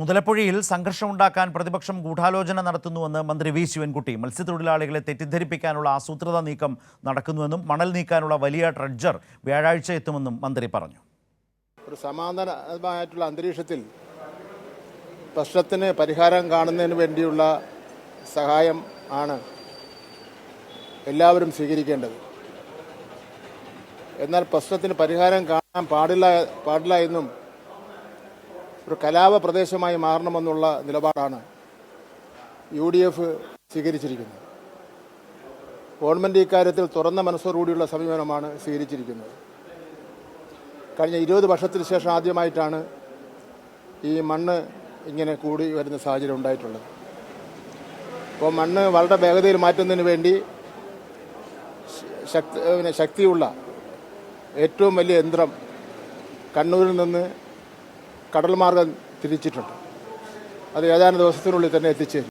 മുതലപ്പുഴയിൽ സംഘർഷമുണ്ടാക്കാൻ പ്രതിപക്ഷം ഗൂഢാലോചന നടത്തുന്നുവെന്ന് മന്ത്രി വി ശിവൻകുട്ടി. മത്സ്യത്തൊഴിലാളികളെ തെറ്റിദ്ധരിപ്പിക്കാനുള്ള ആസൂത്രിത നീക്കം നടക്കുന്നുവെന്നും മണൽ നീക്കാനുള്ള വലിയ ട്രഡ്ജർ വ്യാഴാഴ്ച എത്തുമെന്നും മന്ത്രി പറഞ്ഞു. ഒരു സമാധാനമായിട്ടുള്ള അന്തരീക്ഷത്തിൽ പ്രശ്നത്തിന് പരിഹാരം കാണുന്നതിന് വേണ്ടിയുള്ള സഹായം ആണ് എല്ലാവരും സ്വീകരിക്കേണ്ടത്. എന്നാൽ പ്രശ്നത്തിന് പരിഹാരം കാണാൻ പാടില്ല എന്നും ഒരു കലാപ പ്രദേശമായി മാറണമെന്നുള്ള നിലപാടാണ് UDF സ്വീകരിച്ചിരിക്കുന്നത്. ഗവൺമെൻറ് ഇക്കാര്യത്തിൽ തുറന്ന മനസ്സോടുകൂടിയുള്ള സമീപനമാണ് സ്വീകരിച്ചിരിക്കുന്നത്. കഴിഞ്ഞ 20 വർഷത്തിന് ശേഷം ആദ്യമായിട്ടാണ് ഈ മണ്ണ് ഇങ്ങനെ കൂടി വരുന്ന സാഹചര്യം ഉണ്ടായിട്ടുള്ളത്. അപ്പോൾ മണ്ണ് വളരെ വേഗതയിൽ മാറ്റുന്നതിന് വേണ്ടി ശക്തിയുള്ള ഏറ്റവും വലിയ യന്ത്രം കണ്ണൂരിൽ നിന്ന് കടൽ മാർഗം തിരിച്ചിട്ടുണ്ട്. അത് ഏതാനും ദിവസത്തിനുള്ളിൽ തന്നെ എത്തിച്ചേരും.